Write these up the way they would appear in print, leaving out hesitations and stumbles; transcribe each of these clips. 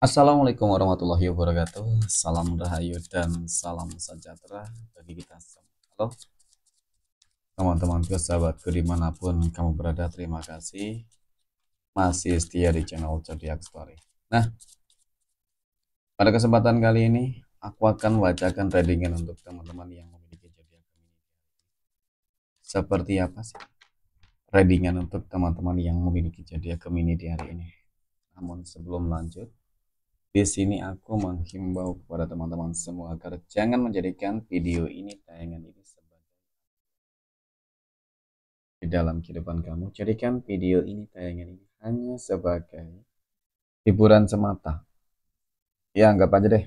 Assalamualaikum warahmatullahi wabarakatuh. Salam rahayu dan salam sejahtera bagi kita semua. Halo teman-temanku, sahabatku dimanapun kamu berada, terima kasih masih setia di channel Zodiac Story. Nah, pada kesempatan kali ini aku akan bacakan readingan untuk teman-teman yang memiliki zodiak Gemini. Seperti apa sih readingan untuk teman-teman yang memiliki zodiak Gemini di hari ini? Namun sebelum lanjut, di sini aku menghimbau kepada teman-teman semua agar jangan menjadikan video ini, tayangan ini sebagai di dalam kehidupan kamu. Jadikan video ini, tayangan ini hanya sebagai hiburan semata. Ya, anggap aja deh.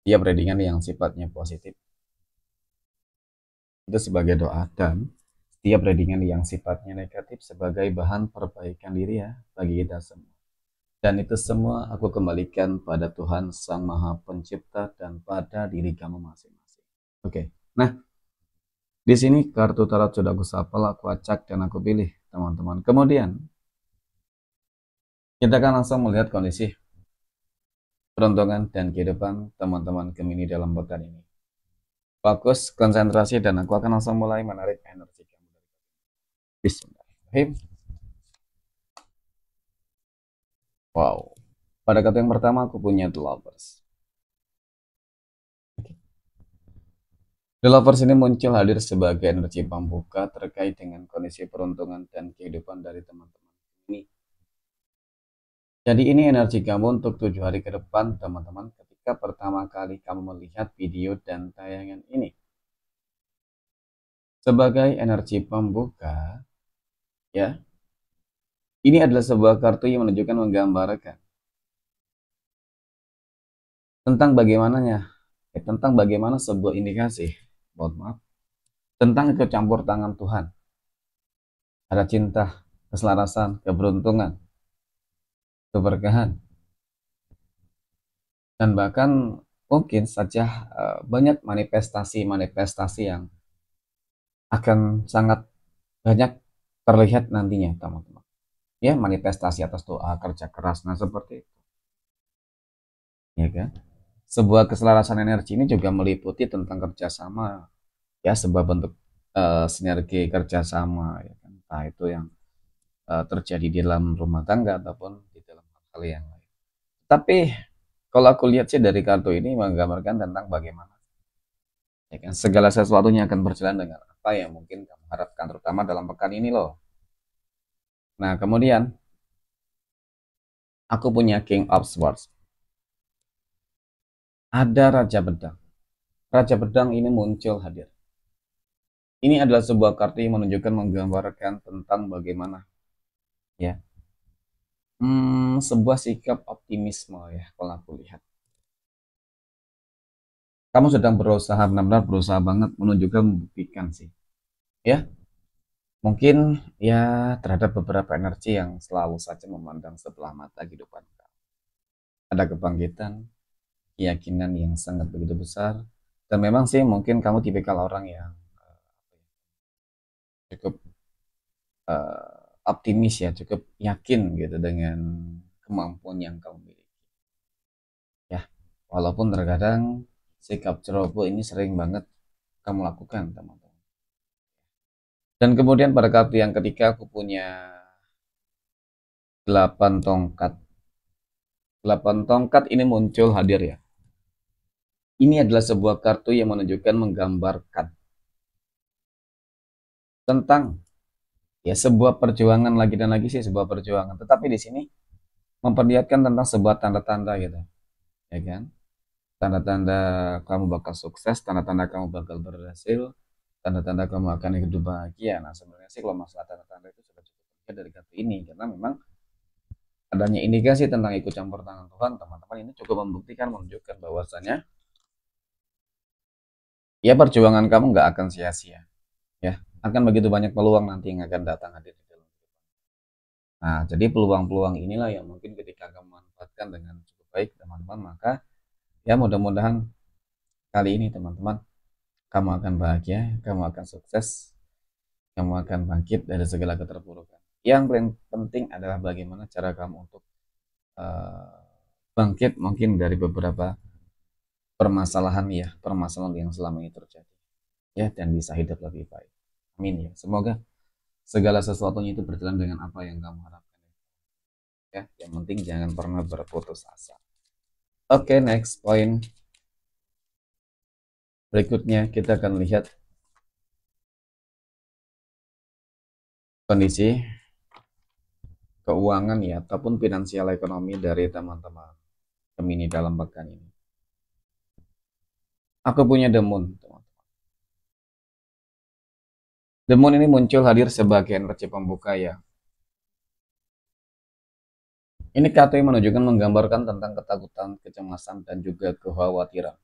Dia readingan yang sifatnya positif itu sebagai doa, dan setiap readingan yang sifatnya negatif sebagai bahan perbaikan diri ya bagi kita semua. Dan itu semua aku kembalikan pada Tuhan Sang Maha Pencipta dan pada diri kamu masing-masing. Oke. Nah, di sini kartu tarot sudah aku shuffle, aku acak dan aku pilih, teman-teman. Kemudian kita akan langsung melihat kondisi peruntungan dan kehidupan teman-teman Gemini dalam pekan ini. Fokus, konsentrasi, dan aku akan langsung mulai menarik energi kamu. Bismillahirrahmanirrahim. Wow. Pada kartu yang pertama aku punya The Lovers. The Lovers ini muncul hadir sebagai energi pembuka terkait dengan kondisi peruntungan dan kehidupan dari teman-teman ini. Jadi ini energi kamu untuk 7 hari ke depan, teman-teman, ketika pertama kali kamu melihat video dan tayangan ini. Sebagai energi pembuka, ya, ini adalah sebuah kartu yang menunjukkan, menggambarkan tentang bagaimana sebuah indikasi, mohon maaf, tentang ikut campur tangan Tuhan. Ada cinta, keselarasan, keberuntungan, keberkahan, dan bahkan mungkin saja banyak manifestasi-manifestasi yang akan sangat banyak terlihat nantinya, teman-teman. Ya, manifestasi atas doa, kerja keras, nah seperti itu. Ya kan? Sebuah keselarasan energi ini juga meliputi tentang kerjasama, ya, sebuah bentuk sinergi kerjasama, ya kan? Nah, itu yang terjadi di dalam rumah tangga ataupun di dalam hal yang lain. Tapi kalau aku lihat sih dari kartu ini menggambarkan tentang bagaimana, ya kan, segala sesuatunya akan berjalan dengan apa yang mungkin kamu harapkan, terutama dalam pekan ini loh. Nah, kemudian aku punya King of Swords. Ada Raja Pedang. Raja Pedang ini muncul hadir. Ini adalah sebuah kartu yang menunjukkan, menggambarkan tentang bagaimana, ya, sebuah sikap optimisme ya kalau aku lihat. Kamu sedang berusaha, benar-benar berusaha banget menunjukkan, membuktikan sih. Ya, mungkin ya terhadap beberapa energi yang selalu saja memandang sebelah mata kehidupan kamu. Ada kebangkitan, keyakinan yang sangat begitu besar. Dan memang sih mungkin kamu tipikal orang yang cukup optimis ya, cukup yakin gitu dengan kemampuan yang kamu miliki. Ya, walaupun terkadang sikap ceroboh ini sering banget kamu lakukan, teman-teman. Dan kemudian pada kartu yang ketiga aku punya 8 tongkat. 8 tongkat ini muncul hadir ya. Ini adalah sebuah kartu yang menunjukkan, menggambarkan tentang ya sebuah perjuangan, lagi dan lagi sih sebuah perjuangan. Tetapi di sini memperlihatkan tentang sebuah tanda-tanda gitu, ya kan? Tanda-tanda kamu bakal sukses, tanda-tanda kamu bakal berhasil, tanda-tanda kamu akan hidup bahagia. Nah, sebenarnya sih kalau masalah tanda-tanda itu sudah cukup terlihat dari kartu ini, karena memang adanya indikasi tentang ikut campur tangan Tuhan, teman-teman, ini cukup membuktikan, menunjukkan bahwasanya ya perjuangan kamu nggak akan sia-sia, ya, akan begitu banyak peluang nanti yang akan datang hadir di dalam hidup. Nah, jadi peluang-peluang inilah yang mungkin ketika kamu manfaatkan dengan cukup baik, teman-teman, maka ya mudah-mudahan kali ini, teman-teman, kamu akan bahagia, kamu akan sukses, kamu akan bangkit dari segala keterpurukan. Yang paling penting adalah bagaimana cara kamu untuk eh, bangkit mungkin dari beberapa permasalahan yang selama ini terjadi, ya, dan bisa hidup lebih baik. Amin ya. Semoga segala sesuatunya itu berjalan dengan apa yang kamu harapkan, ya. Yang penting jangan pernah berputus asa. Oke, next point berikutnya kita akan lihat kondisi keuangan, ya, ataupun finansial ekonomi dari teman-teman Gemini dalam pekan ini. Aku punya The Moon, teman. The Moon ini muncul hadir sebagai energi pembuka, ya. Ini kartu yang menunjukkan menggambarkan tentang ketakutan, kecemasan, dan juga kekhawatiran.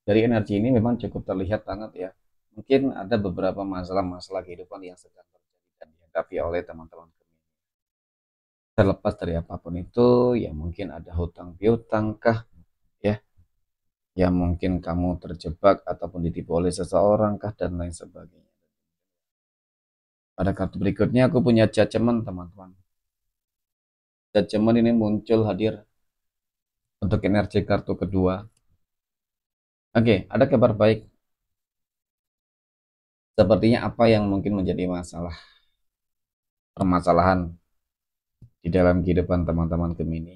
Dari energi ini memang cukup terlihat banget, ya. Mungkin ada beberapa masalah-masalah kehidupan yang sedang terjadi dan dihadapi oleh teman-teman Gemini. Terlepas dari apapun itu, ya mungkin ada hutang piutang kah, ya, yang mungkin kamu terjebak ataupun ditipu oleh seseorang kah, dan lain sebagainya. Pada kartu berikutnya aku punya Judgment, teman-teman. Judgment ini muncul hadir untuk energi kartu kedua. Oke, ada kabar baik. Sepertinya apa yang mungkin menjadi permasalahan di dalam kehidupan teman-teman Gemini,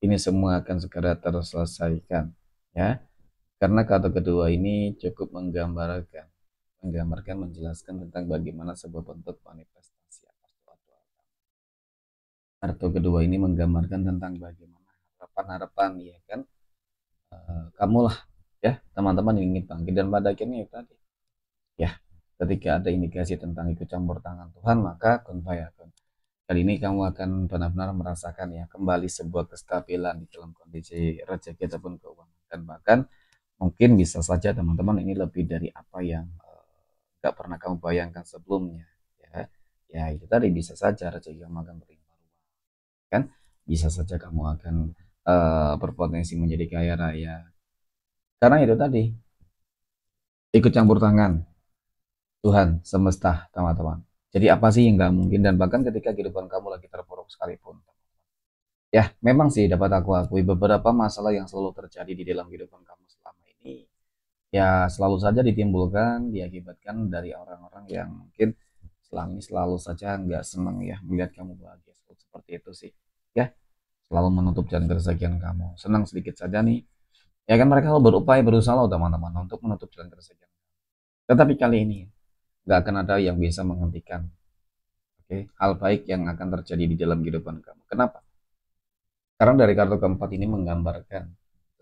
ini semua akan segera terselesaikan, ya. Karena kartu kedua ini cukup menggambarkan, menjelaskan tentang bagaimana sebuah bentuk manifestasi atas doa-doa. Kartu kedua ini menggambarkan tentang bagaimana harapan-harapan, ya kan, kamulah, ya, teman-teman yang ingin bangkit, dan pada akhirnya itu tadi, ya, ketika ada indikasi tentang ikut campur tangan Tuhan, maka kun fayakun. Kali ini kamu akan benar-benar merasakan, ya, kembali sebuah kestabilan di dalam kondisi rezeki ataupun keuangan, dan bahkan mungkin bisa saja teman-teman ini lebih dari apa yang nggak pernah kamu bayangkan sebelumnya, ya. Ya itu tadi, bisa saja rezeki kamu akan berlimpah ruah, kan, bisa saja kamu akan berpotensi menjadi kaya raya, karena itu tadi, ikut campur tangan Tuhan semesta, teman-teman. Jadi apa sih yang nggak mungkin, dan bahkan ketika kehidupan kamu lagi terpuruk sekalipun, ya, memang sih dapat aku akui beberapa masalah yang selalu terjadi di dalam kehidupan kamu selama ini, ya, selalu saja ditimbulkan, diakibatkan dari orang-orang yang mungkin selama ini selalu saja nggak senang, ya, melihat kamu bahagia. Seperti itu sih, ya, selalu menutup jalan keresahan kamu. Senang sedikit saja nih, ya kan, mereka selalu berupaya, berusaha loh teman-teman untuk menutup jalan keresahan. Tetapi kali ini nggak akan ada yang bisa menghentikan, oke, hal baik yang akan terjadi di dalam kehidupan kamu. Kenapa? Karena dari kartu keempat ini menggambarkan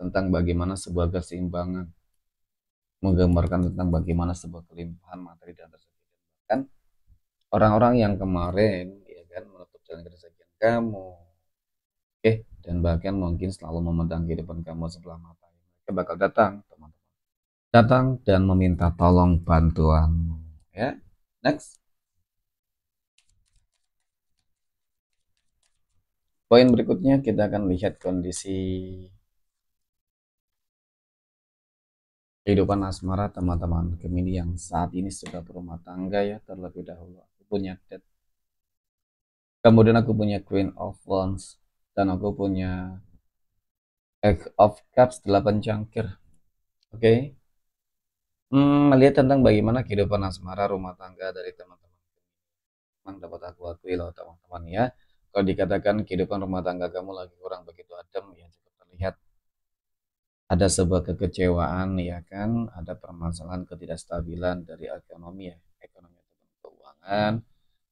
tentang bagaimana sebuah keseimbangan, menggambarkan tentang bagaimana sebuah kelimpahan materi dan rezeki. Kan orang-orang yang kemarin, ya kan, menutup jalan keresahan kamu, oke, dan bahkan mungkin selalu memandang kehidupan kamu sebelah mata, mereka bakal datang, teman-teman, datang dan meminta tolong bantuan, ya. Next, poin berikutnya kita akan lihat kondisi kehidupan asmara teman-teman Gemini yang saat ini sudah berumah tangga, ya, terlebih dahulu. Aku punya Death, kemudian aku punya Queen of Wands, dan aku punya Eight of Cups, 8 cangkir. Oke. Melihat tentang bagaimana kehidupan asmara rumah tangga dari teman-teman, memang dapat aku akui loh teman-teman, ya, kalau dikatakan kehidupan rumah tangga kamu lagi kurang begitu adem, ya, cukup terlihat ada sebuah kekecewaan, ya kan, ada permasalahan ketidakstabilan dari ekonomi, ya, ekonomi ataupun keuangan,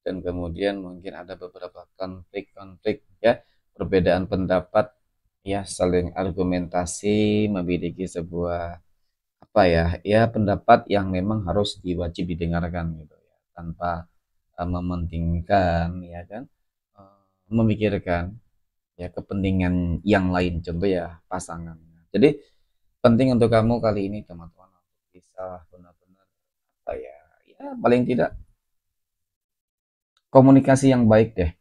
dan kemudian mungkin ada beberapa konflik-konflik, ya, perbedaan pendapat, ya, saling argumentasi, memiliki sebuah, apa ya, ya, pendapat yang memang harus diwajib didengarkan, gitu, ya, tanpa mementingkan, ya kan, memikirkan, ya, kepentingan yang lain, contoh, ya, pasangan. Jadi penting untuk kamu kali ini teman-teman untuk bisa benar-benar, apa ya, ya, paling tidak komunikasi yang baik deh,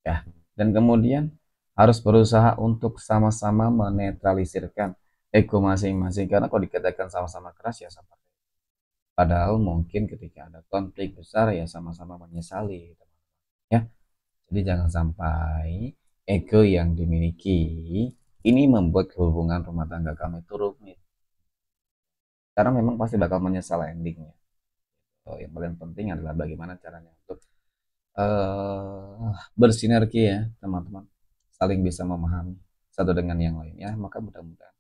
ya, dan kemudian harus berusaha untuk sama-sama menetralisirkan ego masing-masing, karena kalau dikatakan sama-sama keras, ya, seperti padahal mungkin ketika ada konflik besar, ya, sama-sama menyesali, ya. Jadi jangan sampai ego yang dimiliki, ini membuat hubungan rumah tangga kamu itu rumit. Karena memang pasti bakal menyesal endingnya. Yang paling penting adalah bagaimana caranya untuk bersinergi ya teman-teman, saling bisa memahami satu dengan yang lain ya. Maka mudah-mudahan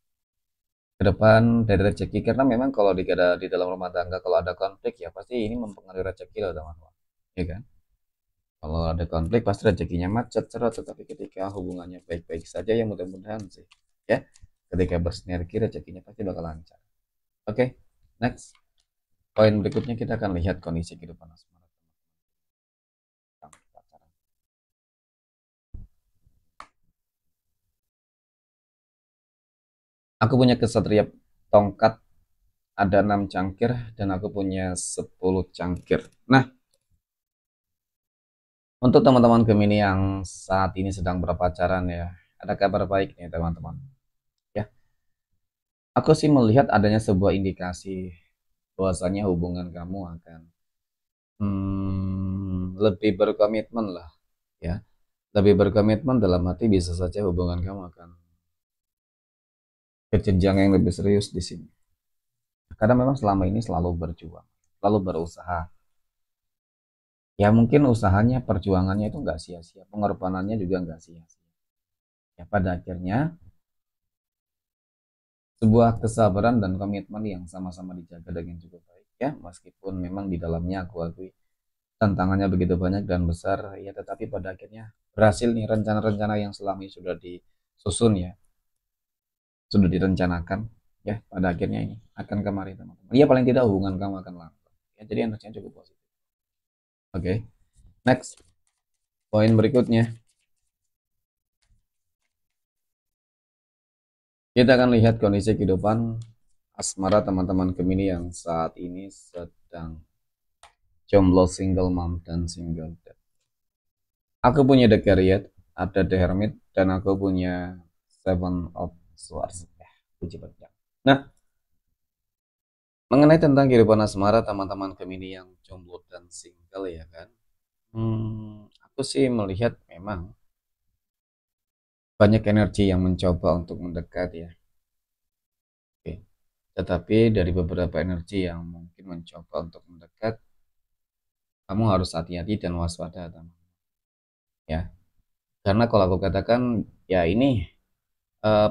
ke depan dari rezeki, karena memang kalau di dalam rumah tangga kalau ada konflik ya pasti ini mempengaruhi rezeki loh teman-teman, ya kan? Kalau ada konflik pasti rezekinya macet cerot, tetapi ketika hubungannya baik-baik saja ya mudah-mudahan sih ya, ketika bersinergi rezekinya pasti bakal lancar. Oke, next poin berikutnya kita akan lihat kondisi kehidupan asmara tentang pacaran. Aku punya kesatria tongkat, ada 6 cangkir, dan aku punya 10 cangkir. Nah, untuk teman-teman Gemini yang saat ini sedang berpacaran ya, ada kabar baik nih teman-teman. Ya, aku sih melihat adanya sebuah indikasi bahwasanya hubungan kamu akan lebih berkomitmen lah, ya. Lebih berkomitmen dalam arti bisa saja hubungan kamu akan ke jenjang yang lebih serius di sini. Karena memang selama ini selalu berjuang, selalu berusaha. Ya mungkin usahanya, perjuangannya itu nggak sia-sia, pengorbanannya juga nggak sia-sia. Ya pada akhirnya sebuah kesabaran dan komitmen yang sama-sama dijaga dengan cukup baik ya, meskipun memang di dalamnya aku akui tantangannya begitu banyak dan besar ya, tetapi pada akhirnya berhasil nih rencana-rencana yang selama ini sudah disusun ya, sudah direncanakan ya, pada akhirnya ini akan kemari teman-teman. Ya paling tidak hubungan kamu akan lancar ya, jadi energinya cukup positif. Oke, next poin berikutnya kita akan lihat kondisi kehidupan asmara teman-teman Gemini yang saat ini sedang jomblo, single mom, dan single dad. Aku punya The Chariot, ada The Hermit, dan aku punya Seven of Swords. Puji panjang. Nah, mengenai tentang kehidupan asmara teman-teman Gemini yang jomblo dan single ya kan. Aku sih melihat memang banyak energi yang mencoba untuk mendekat ya. Oke. Tetapi dari beberapa energi yang mungkin mencoba untuk mendekat, kamu harus hati-hati dan waspada teman. Ya, karena kalau aku katakan ya ini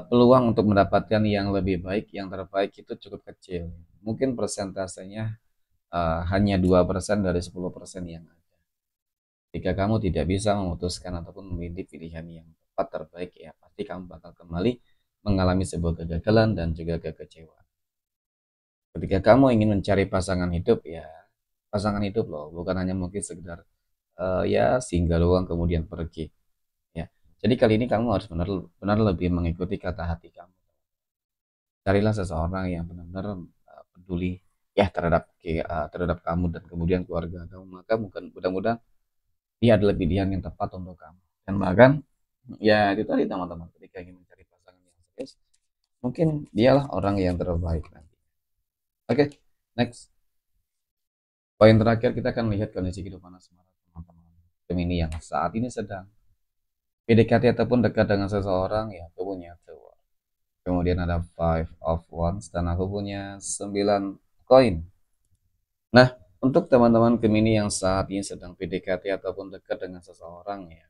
peluang untuk mendapatkan yang lebih baik, yang terbaik itu cukup kecil. Mungkin persentasenya hanya 2% dari 10% yang ada. Jika kamu tidak bisa memutuskan ataupun memilih pilihan yang tepat terbaik, ya pasti kamu bakal kembali mengalami sebuah kegagalan dan juga kekecewaan. Ketika kamu ingin mencari pasangan hidup, ya pasangan hidup loh, bukan hanya mungkin sekedar ya singgah doang kemudian pergi. Ya, jadi kali ini kamu harus benar-benar lebih mengikuti kata hati kamu. Carilah seseorang yang benar-benar peduli ya terhadap kamu dan kemudian keluarga kamu, maka mungkin mudah-mudahan dia adalah pilihan yang tepat untuk kamu. Dan bahkan ya itu tadi teman-teman, ketika ingin mencari pasangan yang serius, mungkin dialah orang yang terbaik nanti. Oke, next poin terakhir kita akan lihat kondisi kehidupan asmara teman-teman Gemini yang saat ini sedang PDKT ataupun dekat dengan seseorang. Ya aku punya Tower, kemudian ada Five of Wands, dan aku punya 9 koin. Nah, untuk teman-teman Gemini yang saat ini sedang PDKT ataupun dekat dengan seseorang ya.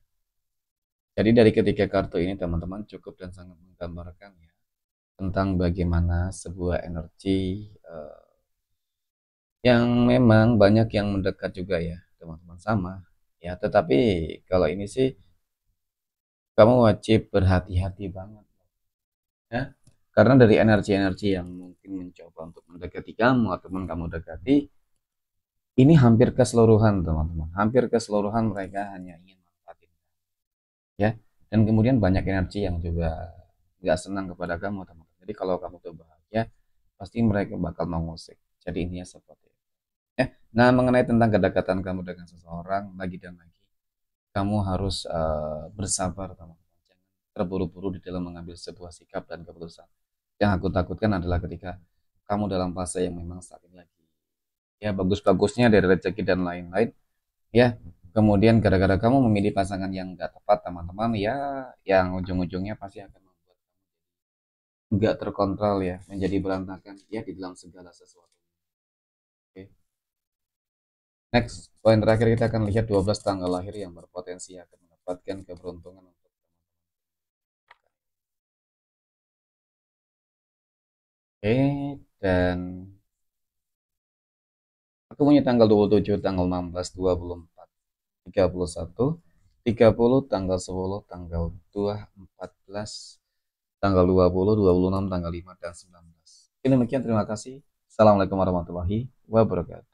Jadi dari ketiga kartu ini teman-teman cukup dan sangat menggambarkan ya tentang bagaimana sebuah energi yang memang banyak yang mendekat juga ya teman-teman sama ya. Tetapi kalau ini sih kamu wajib berhati-hati banget ya. Karena dari energi-energi yang mungkin mencoba untuk mendekati kamu ataupun kamu dekati, ini hampir keseluruhan teman-teman, hampir keseluruhan mereka hanya ingin manfaatin ya, dan kemudian banyak energi yang juga nggak senang kepada kamu teman-teman. Jadi kalau kamu tuh bahagia pasti mereka bakal mengusik, jadi intinya seperti itu ya. Nah, mengenai tentang kedekatan kamu dengan seseorang, lagi dan lagi kamu harus bersabar teman-teman, jangan terburu-buru di dalam mengambil sebuah sikap dan keputusan. Yang aku takutkan adalah ketika kamu dalam fase yang memang saat ini lagi ya bagus-bagusnya dari rezeki dan lain-lain ya, kemudian gara-gara kamu memilih pasangan yang nggak tepat teman-teman, ya yang ujung-ujungnya pasti akan membuat nggak terkontrol ya, menjadi berantakan ya di dalam segala sesuatu. Oke. Next, poin terakhir kita akan lihat 12 tanggal lahir yang berpotensi akan mendapatkan keberuntungan untuk Oke, dan aku punya tanggal 27, tanggal 16, 24, 31, 30, tanggal 10, tanggal 2, 14, tanggal 20, 26, tanggal 5, dan 19. Oke, demikian, terima kasih. Assalamualaikum warahmatullahi wabarakatuh.